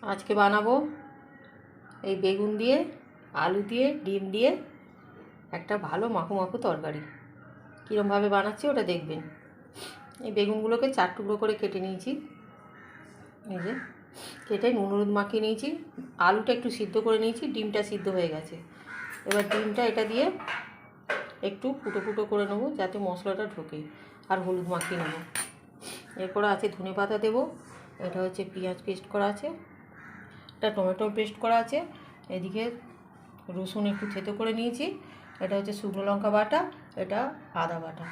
আজকে বানাবো এই বেগুন দিয়ে, আলু দিয়ে, ডিম দিয়ে একটা ভালো মাখো মাখো তরকারি। কীরমভাবে বানাচ্ছি ওটা দেখবেন। এই বেগুনগুলোকে 4 টুকরো করে কেটে নিয়েছি, এই যে কেটে নুন হলুদ মাখিয়ে নিয়েছি। আলুটা একটু সিদ্ধ করে নিয়েছি, ডিমটা সিদ্ধ হয়ে গেছে। এবার ডিমটা এটা দিয়ে একটু ফুটো ফুটো করে নেবো যাতে মশলাটা ঢোকে, আর হলুদ মাখিয়ে নেবো। এরপর আছে ধনে পাতা দেবো, এটা হচ্ছে পেঁয়াজ পেস্ট করা আছে, এটা টমেটো পেস্ট করা আছে, এদিকে রসুন একটু থেতো করে নিয়েছি, এটা হচ্ছে শুকনো লঙ্কা বাটা, এটা আদা বাটা।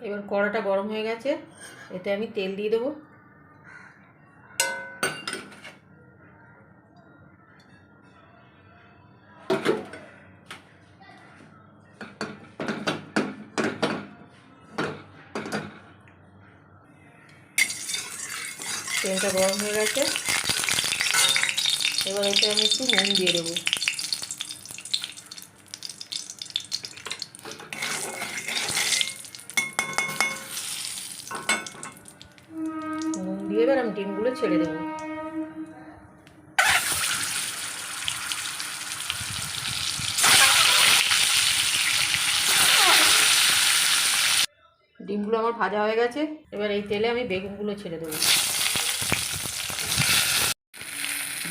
এবার কড়াটা গরম হয়ে গেছে, এতে আমি তেল দিয়ে দেবো। তেলটা গরম হয়ে গেছে, এবার এতে আমি একটু নুন দিয়ে দেবো। নুন দিয়ে এবার আমি ডিমগুলো ছেড়ে দেবো। ডিমগুলো আমার ভাজা হয়ে গেছে, এবার এই তেলে আমি বেগুনগুলো ছেড়ে দেবো।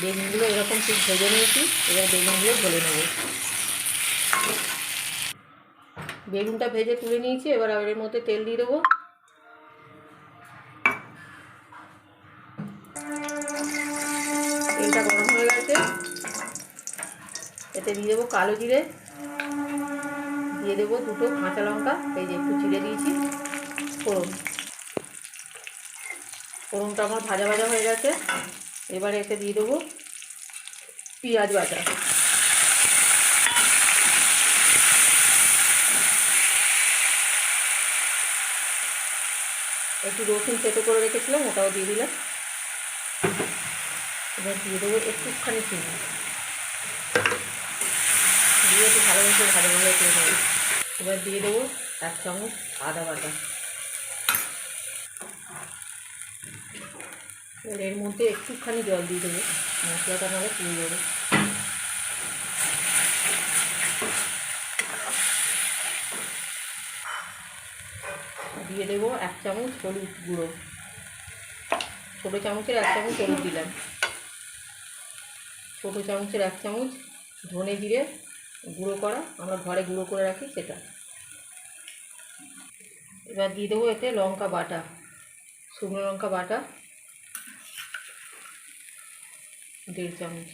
বেগুনগুলো এরকম ঠিক ভেজে নিয়েছি, এবার বেগুনগুলো ঢেলে নেব। বেগুনটা ভেজে তুলে নিয়েছি, এবার এর মধ্যে তেল দিয়ে দেবো। তেলটা গরম হয়ে গেছে, এতে দিয়ে দেবো কালো জিরে, দিয়ে দেবো 2টো কাঁচা লঙ্কা, এই যে একটু চিড়ে দিয়েছি, ফোড়ন। ফোড়নটা আমার ভাজা ভাজা হয়ে গেছে, এবার এতে দিয়ে দেবো পেঁয়াজ বাটা। একটু রসুন থেতো করে রেখেছিলাম, ওটাও দিয়ে দিলাম। এবার দিয়ে দেবো একটুখানি চিনি, দিয়ে একটু ভালোভাবে ভাজা ভাজা করে নেব। এবার দিয়ে দেবো 1 চামচ আদা বাটা। এবার এর মধ্যে একটুখানি জল দিয়ে দেবো, মশলাটা নাহলে পুড়ে যাবে। দিয়ে দেবো 1 চামচ হলুদ গুঁড়ো, ছোটো চামচের 1 চামচ হলুদ দিলাম। ছোটো চামচের 1 চামচ ধনে জিরে গুঁড়ো করা, আমরা ঘরে গুঁড়ো করে রাখি সেটা। এবার দিয়ে দেবো এতে লঙ্কা বাটা, শুকনো লঙ্কা বাটা 1.5 চামচ।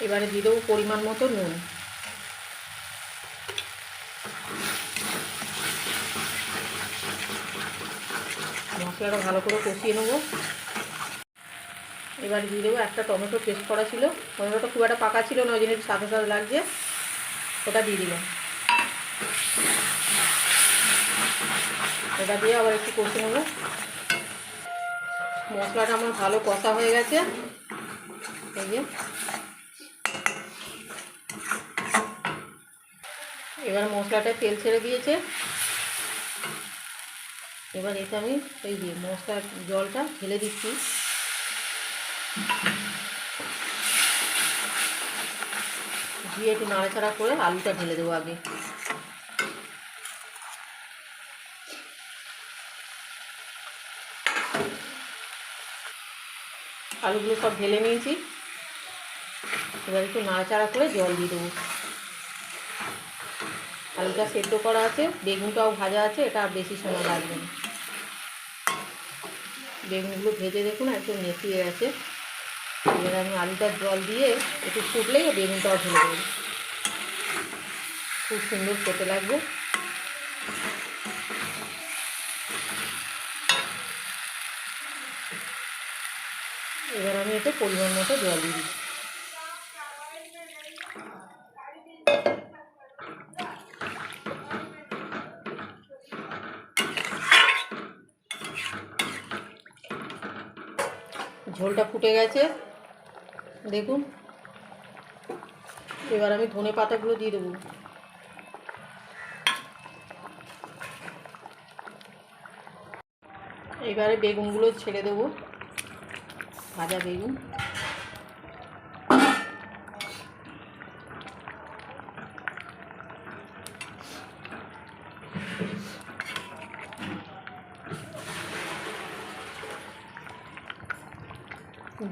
এবারে দিয়ে দেবো পরিমাণ মতো নুন। মশলাটা ভালো করে কষিয়ে নেবো। এবারে দিয়ে দেবো একটা টমেটো পেস্ট করা ছিল, টমেটোটা খুব একটা পাকা ছিল না, ওই জন্য একটু সাদা সাদা লাগছে, ওটা দিয়ে দিলাম। এটা দিয়ে আবার একটু কষে নেবো। মশলাটা আমার ভালো কষা হয়ে গেছে, এই যে এবার মশলাটা তেল ছেড়ে দিয়েছে। এবার এটা আমি এই যে মশলার জলটা ঢেলে দিচ্ছি, দিয়ে একটু নাড়াচাড়া করে আলুটা ঢেলে দেবো আগে। আলুগুলো সব ঢেলে নিয়েছি, এবার একটু নাড়াচাড়া করে জল দিয়ে দেবো। আলুটা সেদ্ধ করা আছে, বেগুনটাও ভাজা আছে, এটা আর বেশি সময় লাগবে না। বেগুনগুলো ভেজে দেখুন একটু নেতিয়ে গেছে। এবার আমি আলুটার জল দিয়ে একটু ফুটলেই বেগুনটাও ঢেলে দেবো, খুব সুন্দর খেতে লাগবে। এবার আমি এতে পরিমাণ মতো জল দিয়ে দিচ্ছি। ঝোলটা ফুটে গেছে দেখুন, এবার আমি ধনে পাতাগুলো দিয়ে দেবো। এবারে বেগুনগুলো ছেড়ে দেবো, ভাজা বেগুন।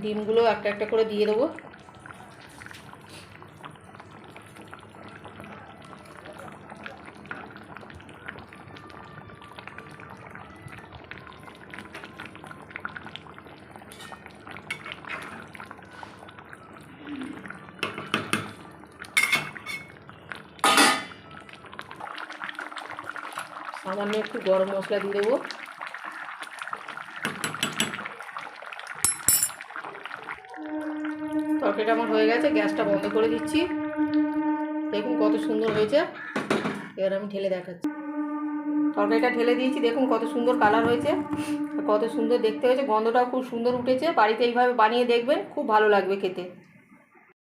ডিমগুলো একটা একটা করে দিয়ে দেবো। সামান্য একটু গরম মশলা দিয়ে দেবো। তরকারিটা আমার হয়ে গেছে, গ্যাসটা বন্ধ করে দিচ্ছি। দেখুন কত সুন্দর হয়েছে। এবার আমি ঢেলে দেখাচ্ছি। তরকারিটা ঢেলে দিয়েছি, দেখুন কত সুন্দর কালার হয়েছে, কত সুন্দর দেখতে হয়েছে, গন্ধটাও খুব সুন্দর উঠেছে। বাড়িতে এইভাবে বানিয়ে দেখবেন, খুব ভালো লাগবে খেতে।